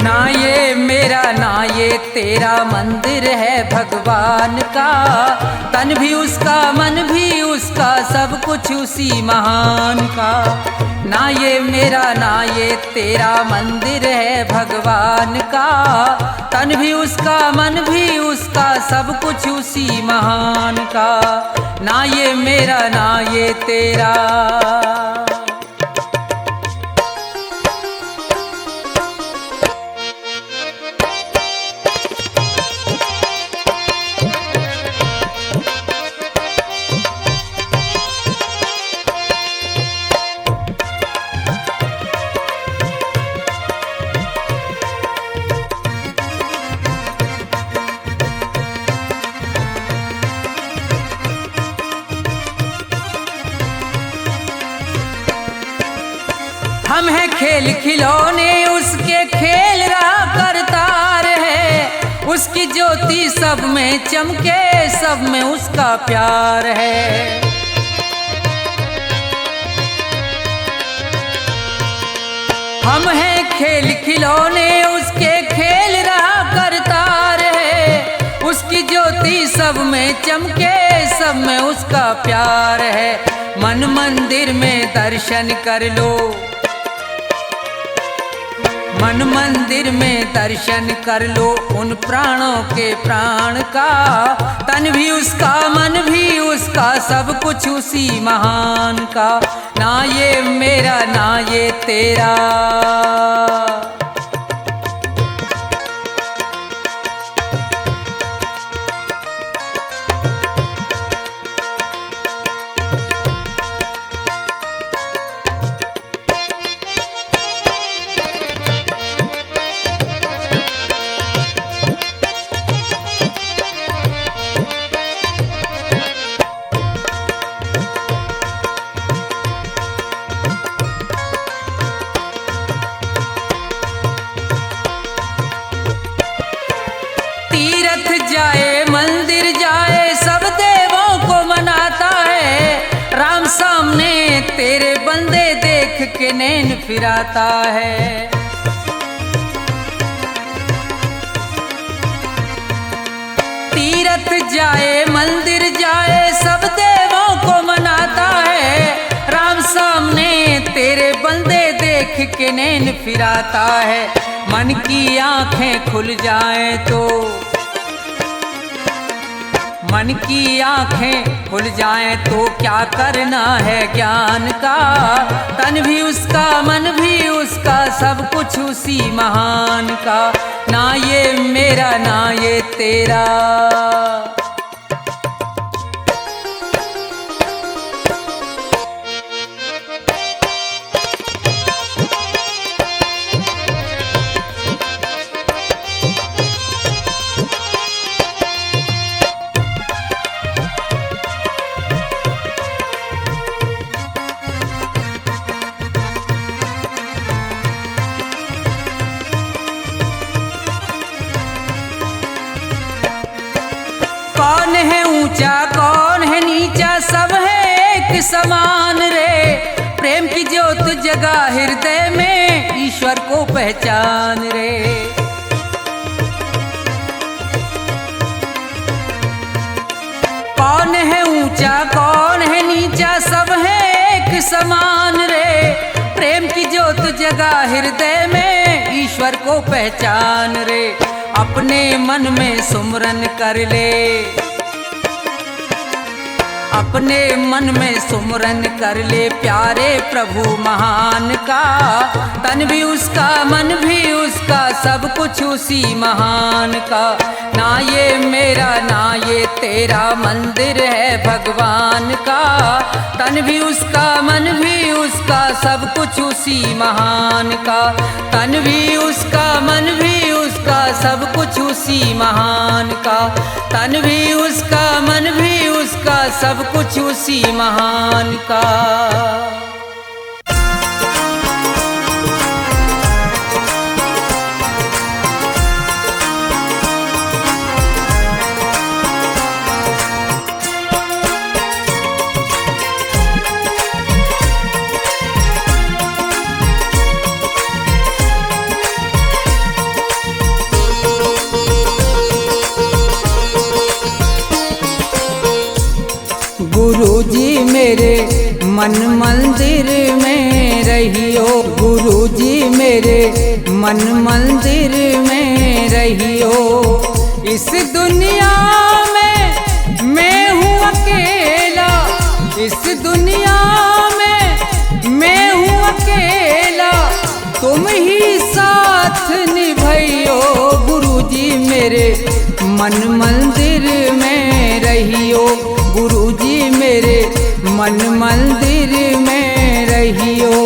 ना ये मेरा ना ये तेरा मंदिर है भगवान का। तन भी उसका मन भी उसका सब कुछ उसी महान का। ना ये मेरा ना ये तेरा मंदिर है भगवान का। तन भी उसका मन भी उसका सब कुछ उसी महान का। ना ये मेरा ना ये तेरा। हम हैं खेल खिलौने उसके खेल रहा करतार है। उसकी ज्योति सब में चमके सब में उसका प्यार है। हम हैं खेल खिलौने उसके खेल रहा करतार है। उसकी ज्योति सब में चमके सब में उसका प्यार है। मन मंदिर में दर्शन कर लो। मन मंदिर में दर्शन कर लो उन प्राणों के प्राण का। तन भी उसका मन भी उसका सब कुछ उसी महान का। ना ये मेरा ना ये तेरा। तीर्थ जाए मंदिर जाए सब देवों को मनाता है। राम सामने तेरे बंदे देख के नैन फिराता है। तीर्थ जाए मंदिर जाए सब देवों को मनाता है। राम सामने तेरे बंदे देख के नैन फिराता है। मन की आंखें खुल जाएं तो मन की आंखें खुल जाएं तो क्या करना है ज्ञान का। तन भी उसका मन भी उसका सब कुछ उसी महान का। ना ये मेरा ना ये तेरा। कौन है ऊंचा कौन है नीचा सब है एक समान रे। प्रेम की ज्योत जगा हृदय में ईश्वर को पहचान रे। कौन है ऊंचा कौन है नीचा सब है एक समान रे। प्रेम की ज्योत जगा हृदय में ईश्वर को पहचान रे। अपने मन में सुमरन कर ले। अपने मन में सुमरन कर ले प्यारे प्रभु महान का। तन भी उसका मन भी उसका सब कुछ उसी महान का। ना ये मेरा ना ये तेरा मंदिर है भगवान का। तन भी उसका मन भी उसका सब कुछ उसी महान का। तन भी उसका मन भी उसका सब कुछ उसी महान का। तन भी उसका मन भी उसका सब कुछ उसी महान का। मन मंदिर में रहियो। गुरुजी मेरे मन मंदिर में रहियो। इस दुनिया में मैं हूँ अकेला, इस दुनिया में मैं हूँ अकेला, तुम ही साथ निभाइयो। गुरुजी मेरे मन मंदिर में रहियो। गुरुजी मेरे मन मंदिर में रहियो।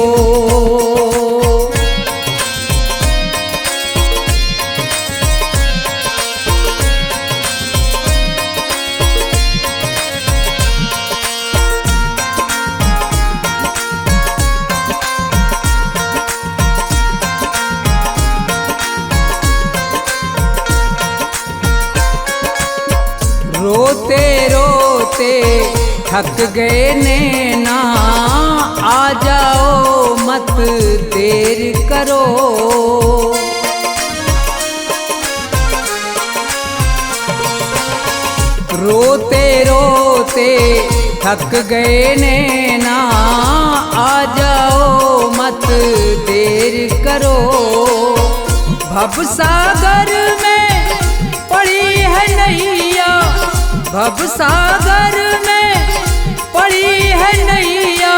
रोते रोते थक गए नैना, आ जाओ मत देर करो। रोते रोते थक गए नैना, आ जाओ मत देर करो। भवसागर में पड़ी है नैया, भवसागर में पड़ी है नैया,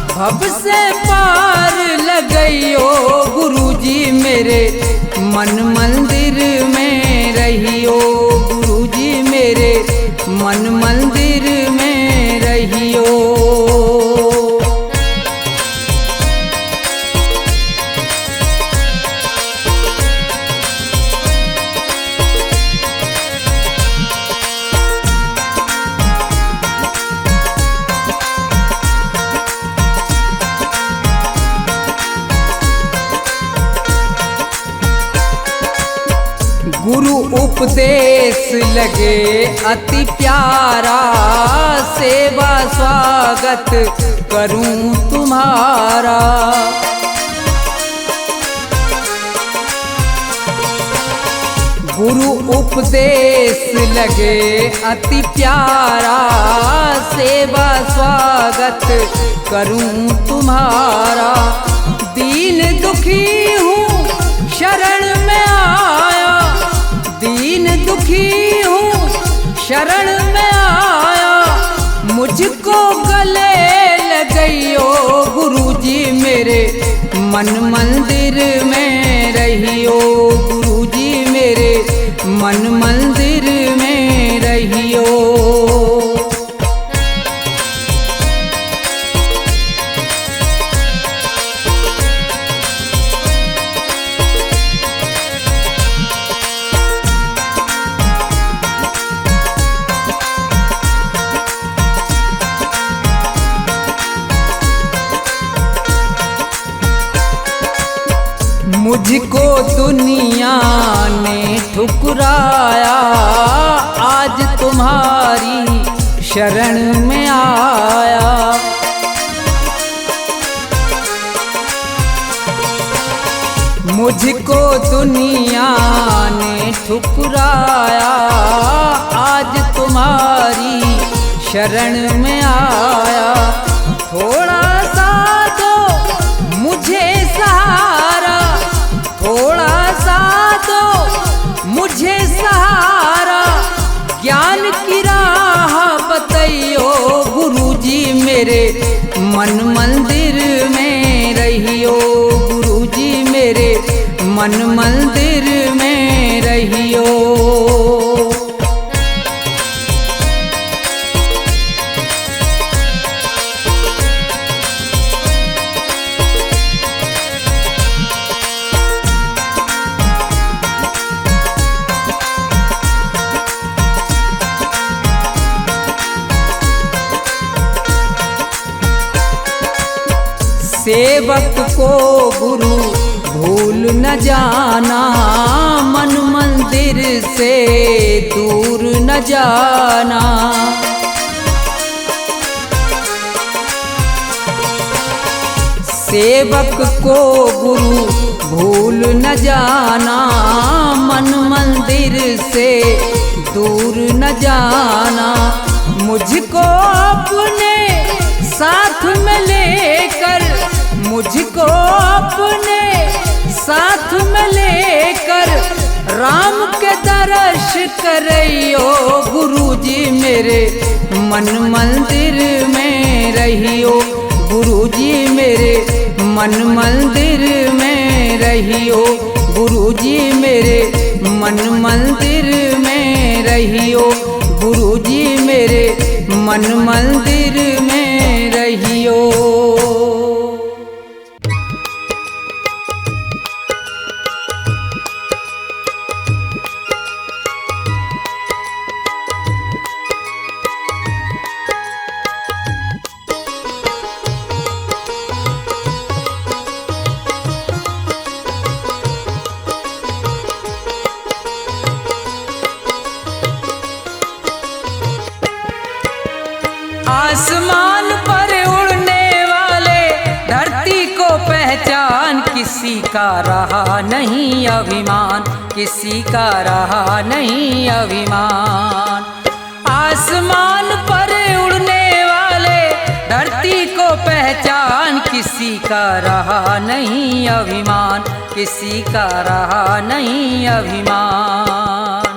भव से पार लगइयो। गुरुजी मेरे मन मंदिर में रहियो। गुरुजी मेरे मन मंदिर में रहियो। गुरु उपदेश लगे अति प्यारा, सेवा स्वागत करूं तुम्हारा। गुरु उपदेश लगे अति प्यारा, सेवा स्वागत करूं तुम्हारा। दीन दुखी हूँ शरण में आया, दीन दुखी हूँ शरण में आया, मुझको गले लगइयो। गुरुजी मेरे मन मंदिर में रहियो। गुरुजी मेरे मन मंदिर में रहियो। मुझको दुनिया ने ठुकराया, आज तुम्हारी शरण में आया। मुझको दुनिया ने ठुकराया, आज तुम्हारी शरण में आया। थोड़ा सा दो मुझे सहारा, थोड़ा सा दो मुझे सहारा, ज्ञान की राह बताइयो। गुरुजी मेरे मन मंदिर में रहियो। गुरुजी मेरे मन मंदिर में रहियो। सेवक को गुरु भूल न जाना, मन मंदिर से दूर न जाना। सेवक को गुरु भूल न जाना, मन मंदिर से दूर न जाना। मुझको अपने साथ में लेकर मुझको अपने साथ में लेकर राम के दर्श करइयो गुरुजी मेरे मन मंदिर में रहियो गुरुजी मेरे मन मंदिर में रहियो गुरुजी मेरे मन मंदिर में रहियो गुरुजी मेरे मन मंदिर में रहियो। आसमान पर उड़ने वाले धरती को पहचान किसी का रहा नहीं अभिमान किसी का रहा नहीं अभिमान। आसमान पर उड़ने वाले धरती को पहचान किसी का रहा नहीं अभिमान किसी का रहा नहीं अभिमान।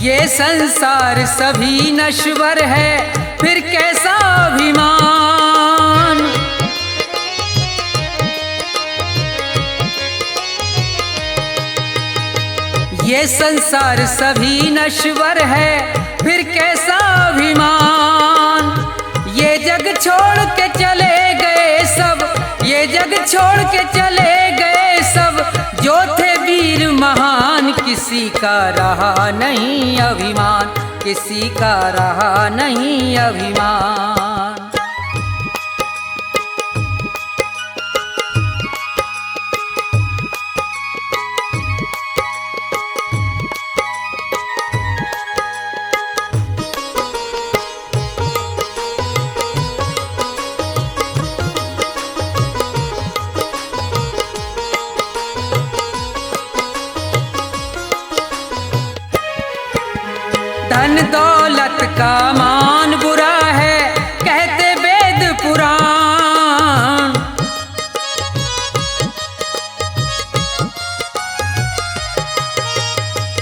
ये संसार सभी नश्वर है फिर कैसा अभिमान। ये संसार सभी नश्वर है फिर कैसा अभिमान। ये जग छोड़ के चले गए सब ये जग छोड़ के चले गए सब जो थे वीर महान किसी का रहा नहीं अभिमान किसी का रहा नहीं अभिमान। धन दौलत का मान बुरा है कहते वेद पुराण।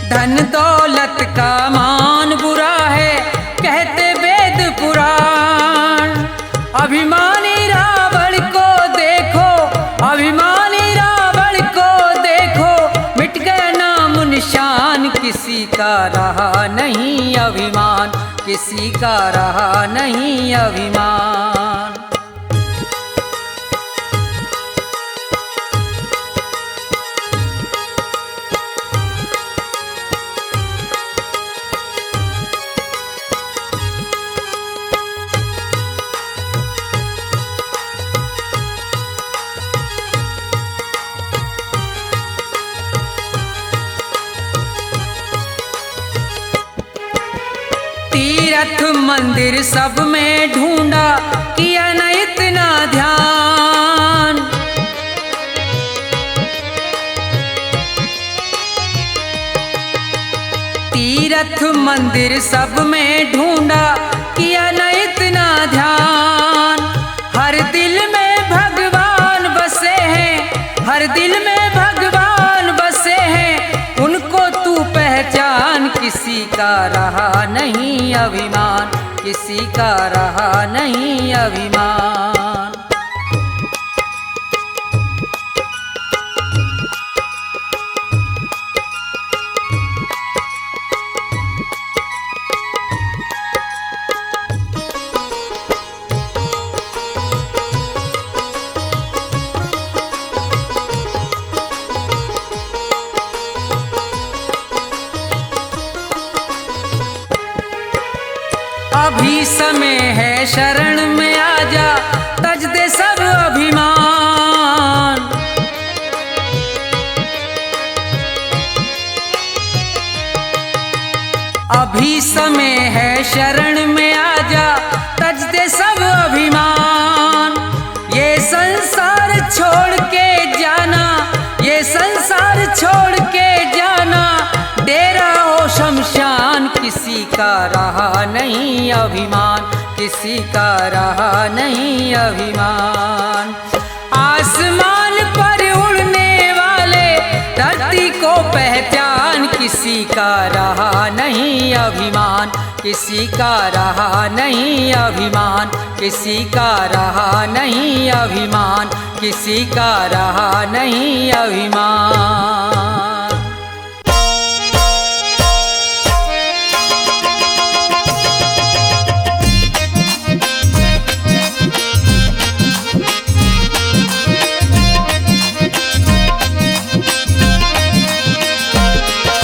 धन दौलत का मान बुरा है कहते वेद पुराण। अभिमानी रावण को देखो अभिमानी रावण को देखो मिट गया नाम निशान किसी का रहा नहीं अभिमान किसी का रहा नहीं अभिमान। तीर्थ मंदिर सब में ढूंढा किया न इतना ध्यान। तीर्थ मंदिर सब में ढूंढा किया न इतना ध्यान। हर दिल में भगवान बसे हैं हर दिल में भगवान बसे हैं उनको तू पहचान किसी का रहा नहीं अभिमान किसी का रहा नहीं अभिमान। अभी समय है शरण में आजा तज दे सब अभिमान। अभी समय है शरण में आजा, तज दे सब अभिमान। ये संसार छोड़ के जाना, ये संसार छोड़ के जाना, डेरा हो शमशान। किसी का रहा नहीं अभिमान, किसी का रहा नहीं अभिमान। आसमान पर उड़ने वाले धरती को पहचान, किसी का रहा नहीं अभिमान, किसी का रहा नहीं अभिमान, किसी का रहा नहीं अभिमान, किसी का रहा नहीं अभिमान।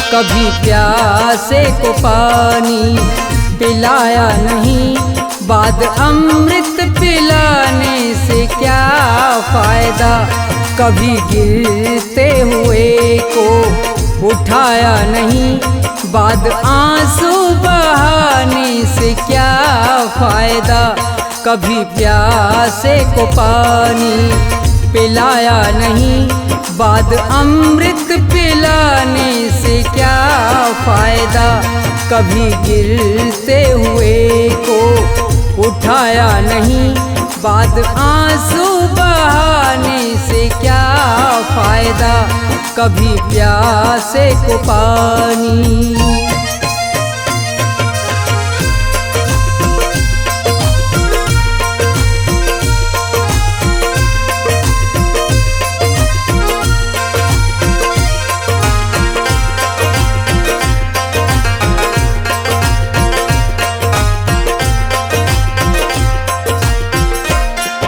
कभी प्यासे को पानी पिलाया नहीं, बाद अमृत पिलाने से क्या फायदा। कभी गिरते हुए को उठाया नहीं, बाद आंसू बहाने से क्या फायदा। कभी प्यासे को पानी पिलाया नहीं, बाद अमृत पिलाने से क्या फायदा। कभी गिरते हुए को उठाया नहीं, बाद आंसू बहाने से क्या फायदा। कभी प्यासे को पानी।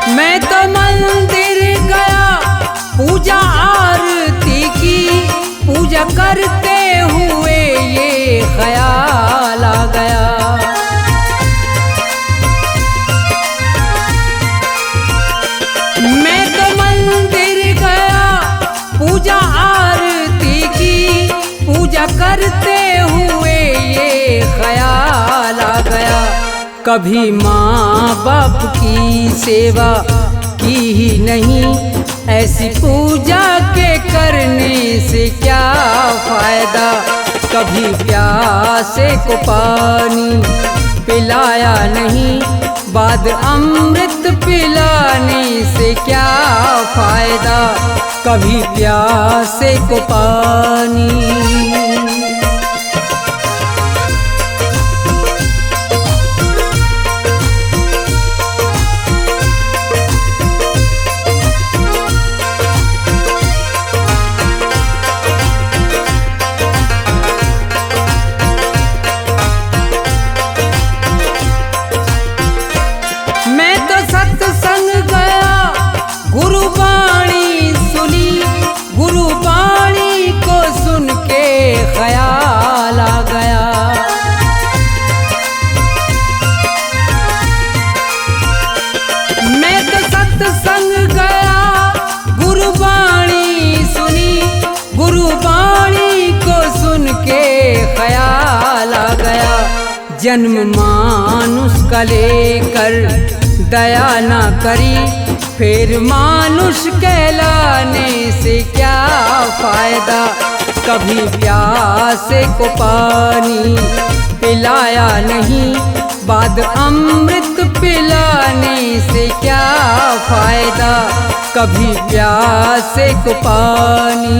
मैं तो मंदिर गया, पूजा आरती की, पूजा करते हुए ये ख्याल आ गया। मैं तो मंदिर गया, पूजा आरती की, पूजा करते हुए ये ख्याल आ गया। कभी माँ बाप की सेवा की ही नहीं, ऐसी पूजा के करने से क्या फायदा। कभी प्यासे को पानी पिलाया नहीं, बाद अमृत पिलाने से क्या फायदा। कभी प्यासे को पानी। मैं तो सत्संग गया, गुरुवाणी सुनी, गुरुवाणी को सुन के ख्याल आ गया। मैं तो सत्संग गया, गुरुवाणी सुनी, गुरुवाणी को सुन के ख्याल आ गया। जन्म मानुष का लेकर दया ना करी, फिर मानुष कहलाने से क्या फायदा। कभी प्यासे को पानी पिलाया नहीं, बाद अमृत पिलाने से क्या फायदा। कभी प्यासे को पानी।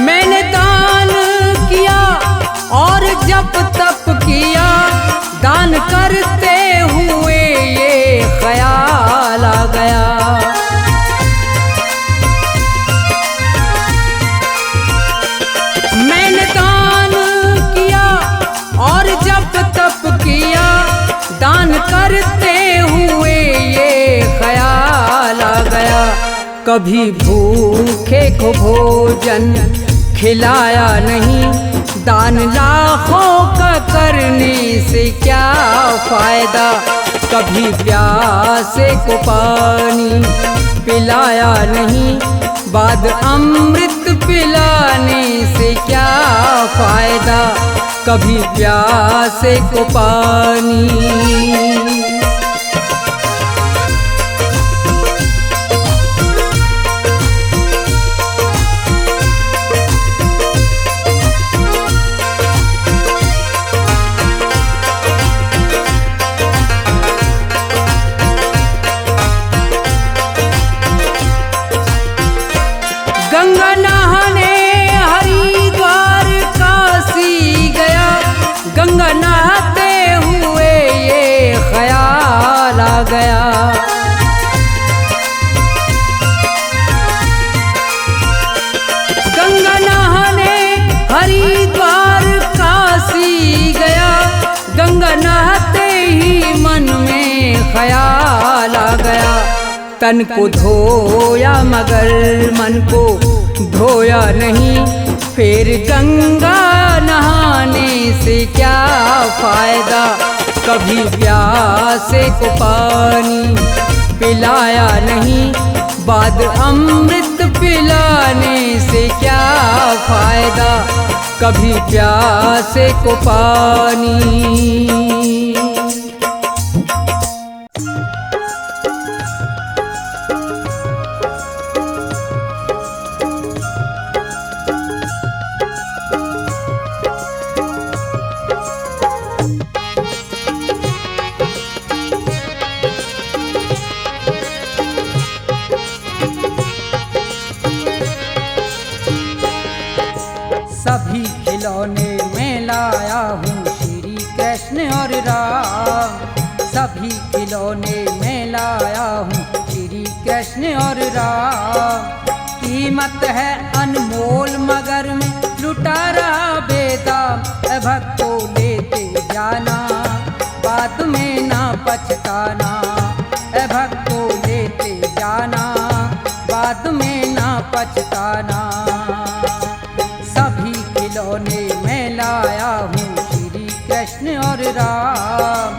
मैंने दान किया और जप तप किया, दान करते हुए ये ख्याल कभी भूखे को भोजन खिलाया नहीं, दान लाखों का करने से क्या फायदा। कभी प्यासे को पानी पिलाया नहीं, बाद अमृत पिलाने से क्या फायदा। कभी प्यासे को पानी। गंगा नहाने हरिद्वार काशी गया, गंगा नहाते हुए ये ख्याल आ गया। गंगा नहाने हरिद्वार काशी गया, गंगा नहाते ही मन में ख्याल आ गया। तन को धोया मगर मन को धोया नहीं, फिर गंगा नहाने से क्या फायदा। कभी प्यासे को पानी पिलाया नहीं, बाद अमृत पिलाने से क्या फायदा। कभी प्यासे को पानी। सभी खिलौने में लाया हूँ श्री कृष्ण और राम, सभी खिलौने में लाया हूँ श्री कृष्ण और राम। कीमत है अनमोल मगर में लुटा रहा बेदाम, भक्तों लेते जाना बाद में ना पछताना। भक्तों लेते जाना बाद में ना पछताना। सभी खिलौने में लाया हूँ श्री कृष्ण और राम,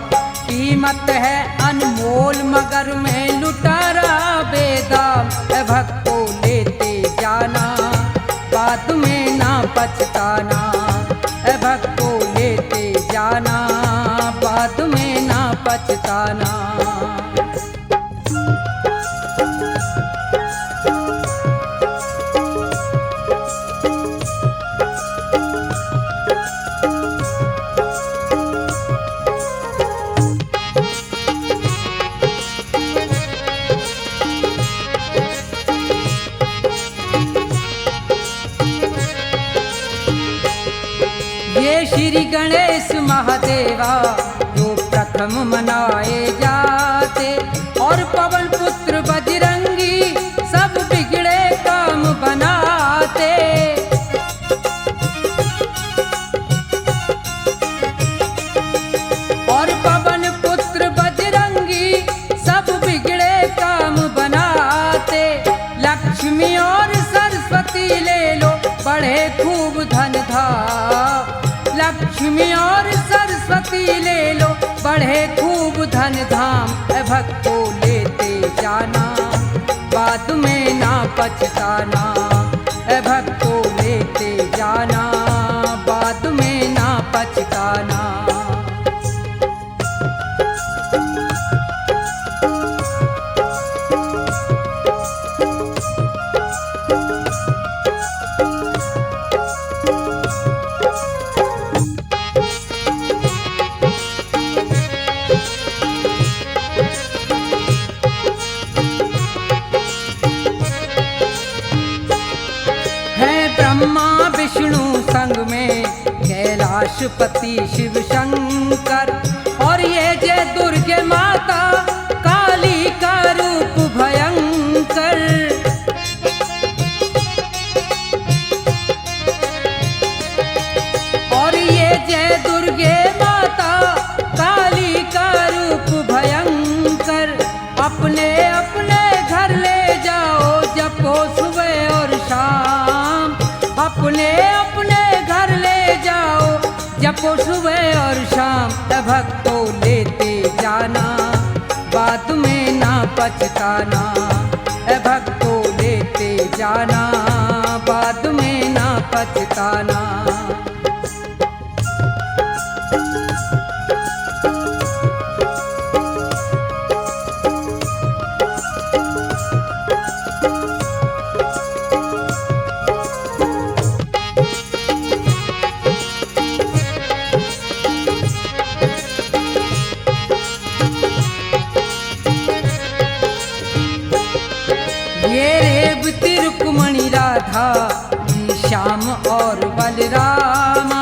कीमत है अनमोल मगर में लुटा रहा बेदाम। भक्तों लेते जाना बाद में ना पछताना। भक्तों लेते जाना बाद में ना पछताना। ये श्री गणेश महादेवा जो प्रथम मनाए जाते, और पवन पुत्र बजरंगी सब बिगड़े काम बनाते। और पवन पुत्र बजरंगी सब बिगड़े काम बनाते। लक्ष्मी और सरस्वती ले लो बढ़े खूब धन धाम। लक्ष्मी और सरस्वती ले लो बढ़े खूब धन धाम। भक्तों लेते जाना बाद में ना पछताना। भक्तों लेते जाना बाद में ना पछताना। ब्रह्मा विष्णु संग में कैलाशपति शिव शंकर, और ये जय दुर्गे माता काली का रूप भयंकर। और ये जय दुर्गे माता काली का रूप भयंकर। अपने अपने घर ले जाओ जब पछताना, ए भक्तों लेते जाना, बाद में ना पछताना। रुक्मणी राधा, श्याम और बलरामा,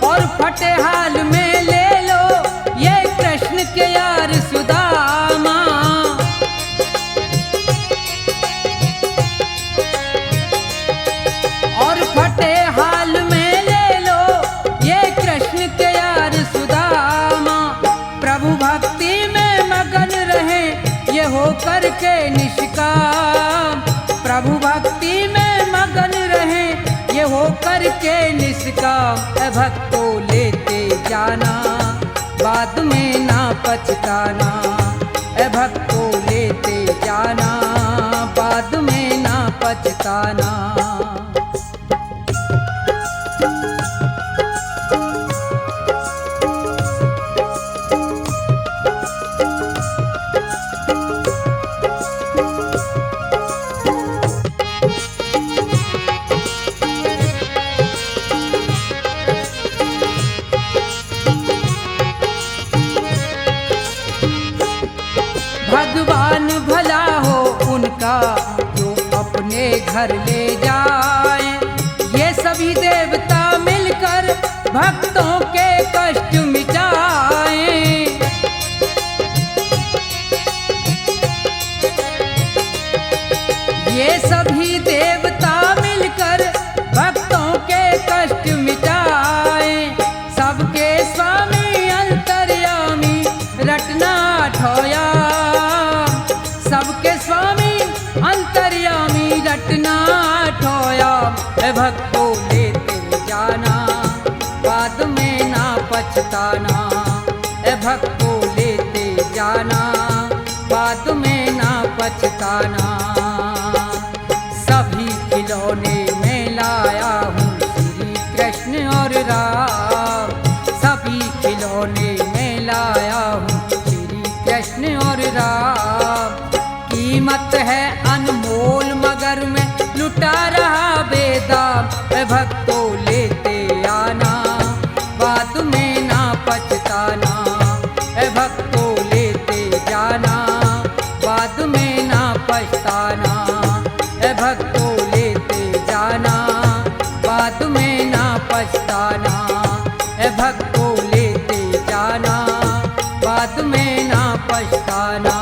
और फटे हाल में ले लो ये कृष्ण के यार सुदामा। और फटे हाल में ले लो ये कृष्ण के यार सुदामा। प्रभु भक्ति में मगन रहे ये हो करके निष्काम, प्रभु भक्ति में मगन रहे ये हो करके निष्काम। ए भक्तों लेते जाना, बाद में ना पछताना, ए भक्तों लेते जाना, बाद में ना पछताना। भगवान भला हो उनका जो अपने घर ले जाए, ये सभी देवता मिलकर भक्तों के कष्ट मिटाए। ये सभी देवता मिलकर भक्तों के कष्ट मिटाए। सबके स्वामी अंतर्यामी रटना ठोया, सबके स्वामी अंतर्यामी रटना ठोया। ए भक्तों लेते जाना, बाद में ना पछताना, ए भक्तों लेते जाना, बाद में ना पछताना। सभी खिलौने में लाया हूँ श्री कृष्ण और राम, सभी खिलौने में लाया हूँ श्री कृष्ण और राम। कीमत है अनमोल मगर में लुटा रहा बेदाम। ए भक्तों लेते आना, बाद में ना पछताना, ए भक्तों लेते जाना, बाद में ना पछताना, ए भक्तों लेते जाना, बाद में ना पछताना, ए भक्तों लेते जाना, बाद में ना पछताना।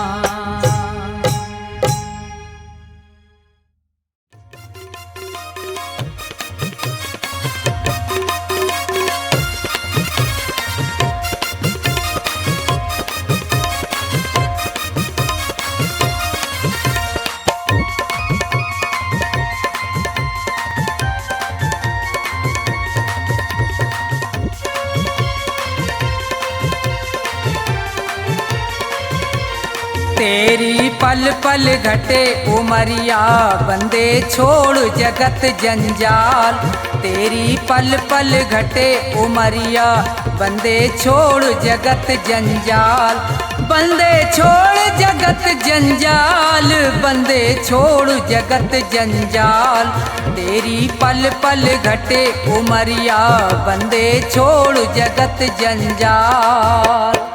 तेरी पल पल घटे उमरिया, बंदे छोड़ जगत जंजाल। तेरी पल पल घटे उमरिया, बंदे छोड़ जगत जंजाल। बंदे छोड़ जगत जंजाल, बंदे छोड़ जगत जंजाल। तेरी पल पल घटे उमरिया, बंदे छोड़ जगत जंजाल।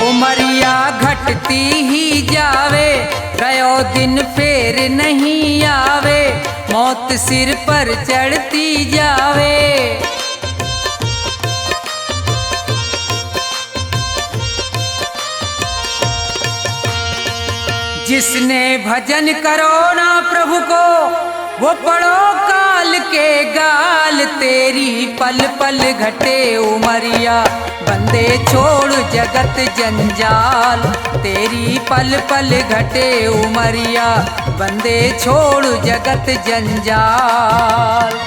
उमरिया घटती ही जावे, गयो दिन फेर नहीं आवे। मौत सिर पर चढ़ती जावे, जिसने भजन करो ना प्रभु को, वो पड़ो का लाल के गाल तेरी पल पल घटे उमरिया, बंदे छोड़ जगत जंजाल तेरी पल पल घटे उमरिया, बंदे छोड़ जगत जंजाल।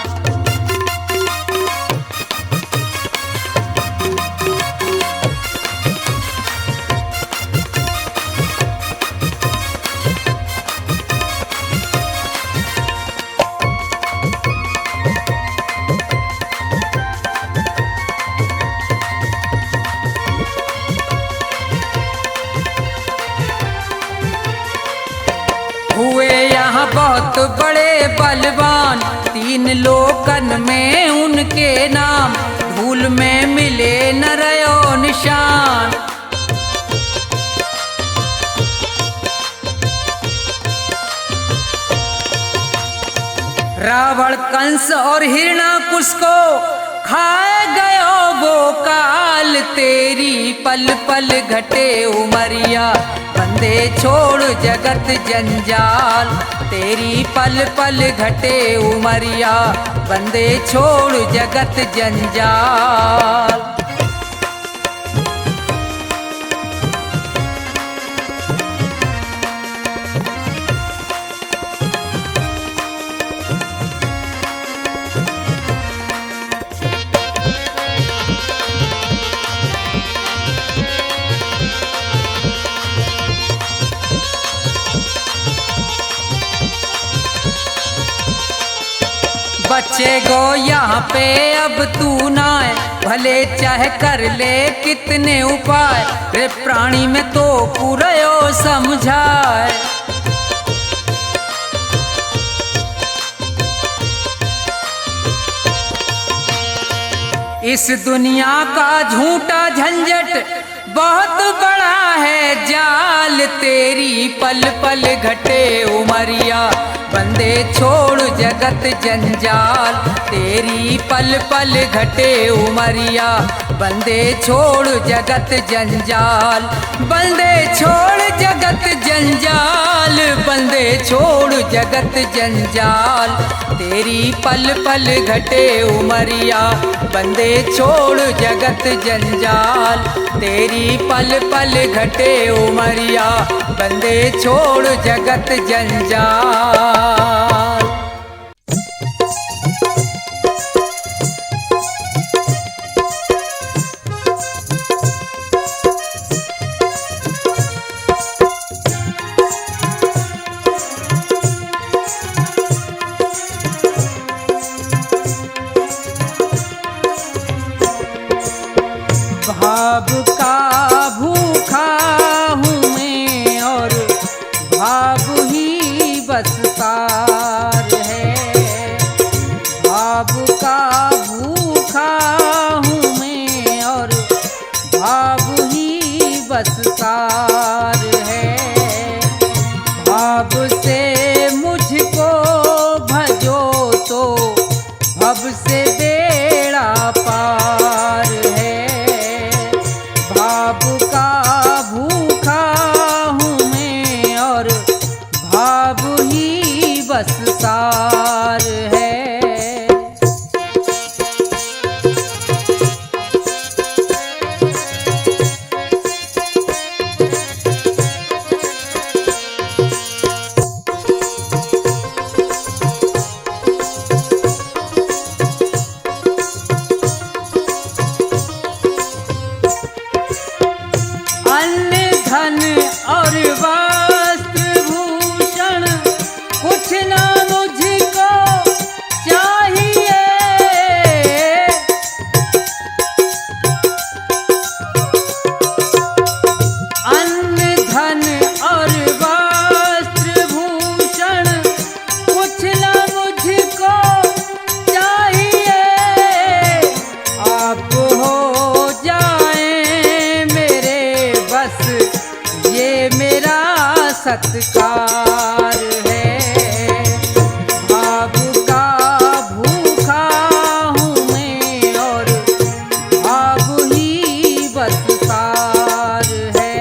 हुए यहाँ बहुत बड़े बलवान, तीन लोकन में उनके नाम, धूल में मिले न रयो निशान। रावण कंस और हिरणाकुश को खाए गयो वो काल तेरी पल पल घटे उमरिया, बंदे छोड़ जगत जंजाल तेरी पल पल घटे उमरिया, बंदे छोड़ जगत जंजाल। बच्चे गो यहाँ पे अब तू ना है, भले चाहे कर ले कितने उपाय, रे प्राणी में तो पूरयो समझाए। इस दुनिया का झूठा झंझट बहुत बड़ा है जाल तेरी पल पल घटे उमरिया, बंदे छोड़ जगत जंजाल तेरी पल पल घटे उमरिया, बंदे छोड़ जगत जंजाल। बंदे छोड़ जगत जंजाल, बंदे छोड़ जगत जंजाल तेरी पल पल घटे उमरिया, बंदे छोड़ जगत जंजाल तेरी पल पल घटे उमरिया, बंदे छोड़ जगत जंजाल। भाव का भूखा हूँ मैं और भाव ही बस सार है। भाव का भूखा हूँ मैं और भाव ही बस सार है। भाव से मुझको भजो तो भव से बेड़ा पार है। भाव का भूखा हूँ मैं और भाव ही बस सार है। अन्न धन और वस्त्र भूषण कुछ ना मुझको चाहिए। अन्न धन और वस्त्र भूषण कुछ ना मुझको चाहिए। आप हो जाए मेरे बस ये मेरा सत्कार है। भाव का भूखा हूँ मैं और भाव ही बस सार है।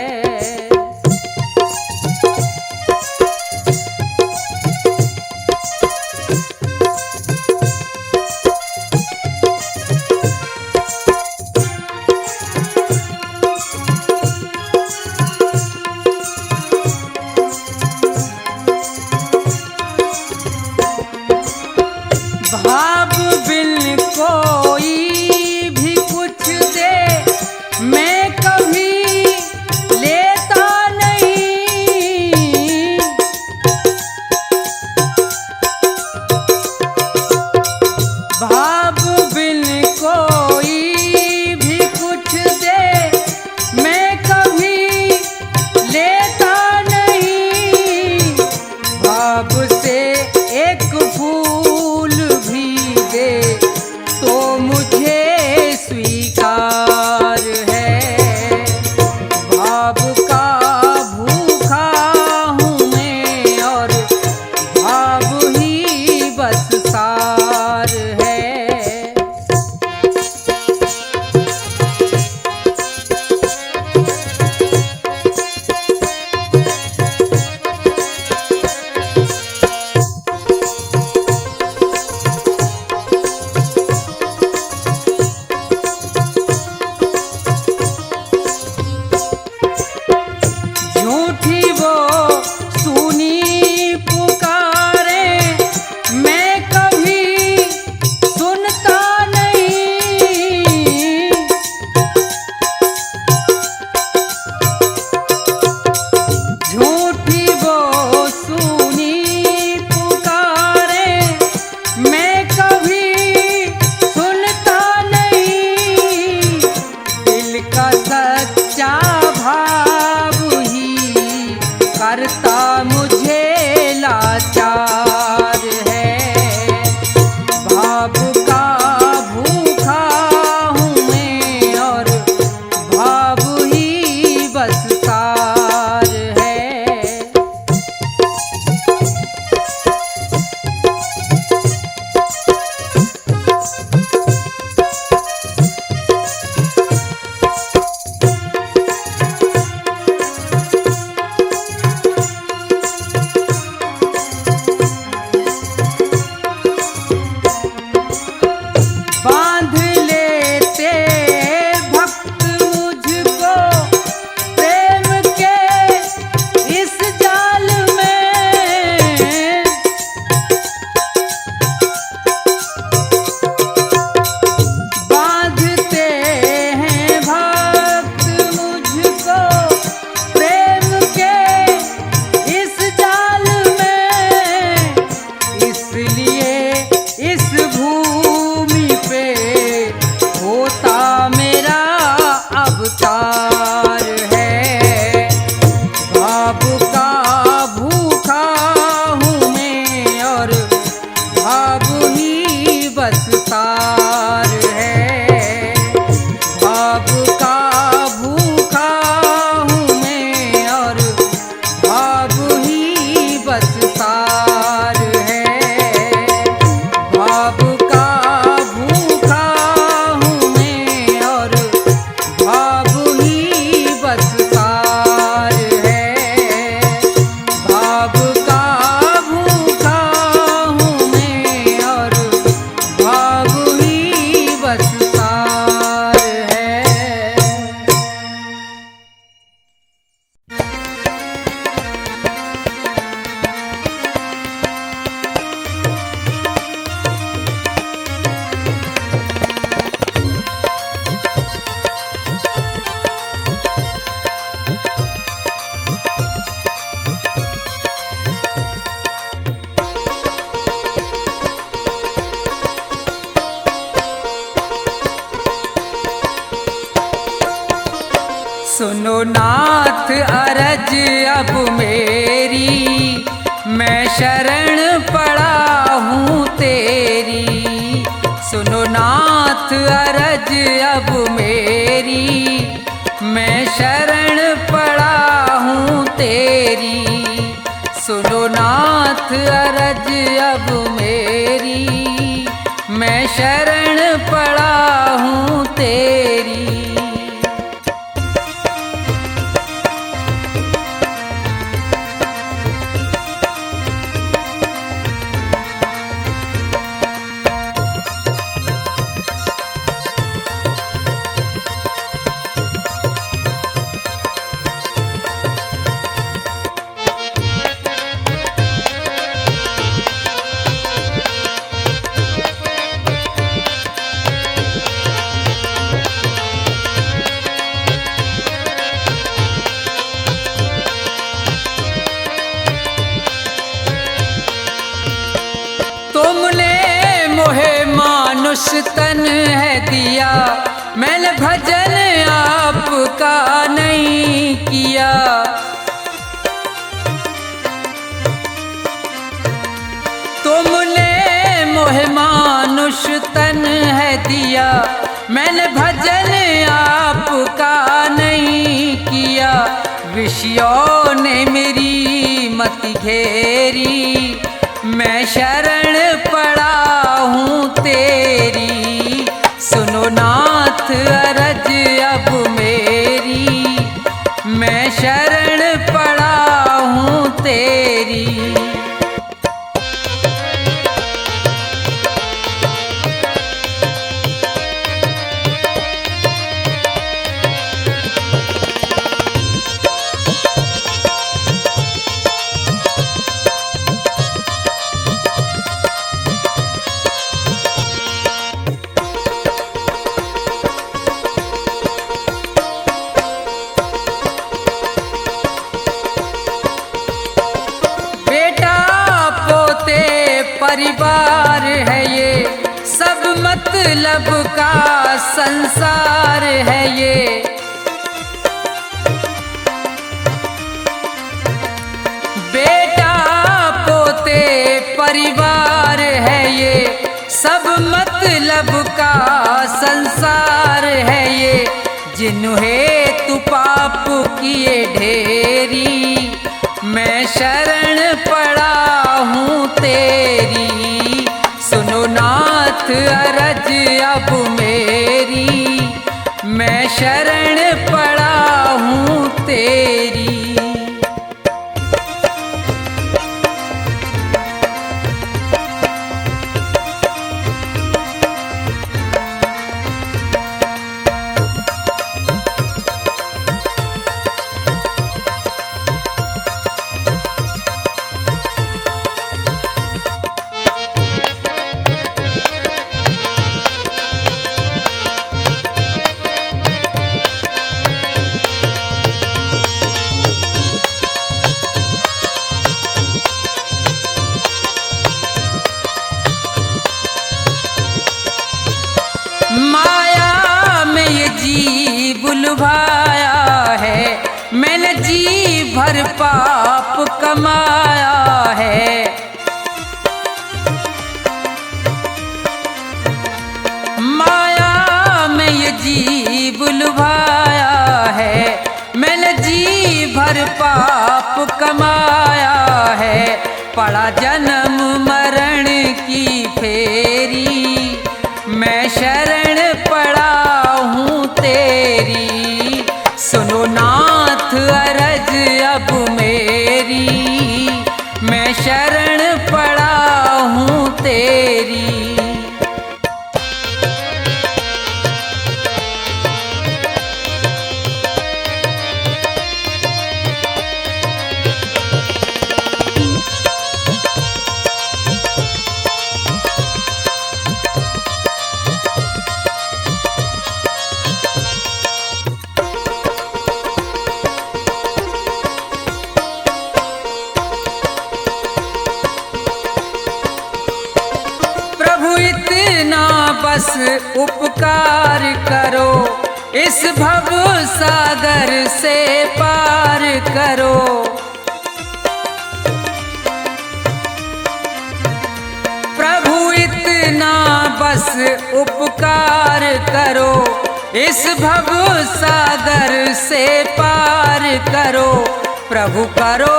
सुनो नाथ अरज अब मेरी, मैं शरण पड़ा हूँ तेरी। सुनो नाथ अरज अब मेरी, मैं शरण पड़ा हूँ तेरी। सुनो नाथ अरज अब मेरी, मैं शरण पड़ा हूँ तेरी। तुमने मोहे मानुष तन है दिया, मैंने भजन आपका नहीं किया। तुमने मोहे मानुष तन है दिया, मैंने भजन आपका नहीं किया। विषयों ने मेरी मति घेरी, मैं शरण पड़ा हूँ तेरी। सुनो नाथ अरज अब मेरी, मैं शरण पड़ा हूँ तेरी। परिवार है ये, सब मतलब का संसार है ये। बेटा पोते परिवार है ये, सब मतलब का संसार है ये। जिन्हें तू पाप किए ढेरी, मैं शरण पड़ा हूँ तेरी। सुनो नाथ अरज अब मेरी, मैं शरण पड़ा हूँ तेरी। माया में ये जी बुलवाया है, मैंने जी भर पाप कमाया है। माया में ये जी बुलवाया है, मैंने जी भर पाप कमाया है। पड़ा जन्म मरण की फेरी, मैं शरण पड़ा हूँ तेरी। सुनो नाथ अरज अब मेरी, मैं शरण पड़ा हूँ तेरी। बस उपकार करो, इस इस भव सागर से पार करो। प्रभु इतना बस उपकार करो, इस भव सागर से पार करो। प्रभु करो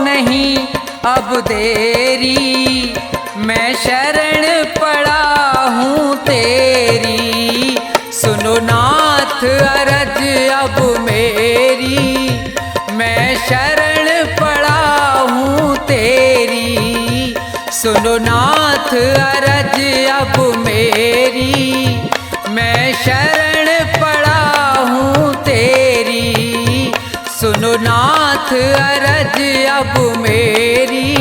नहीं अब देरी, मैं शरण पड़ा हूँ तेरी। सुनो नाथ अरज अब मेरी, मैं शरण पड़ा हूँ तेरी। सुनो नाथ अरज अब मेरी, मैं शरण पड़ा हूँ तेरी। सुनो नाथ अरज अब मेरी,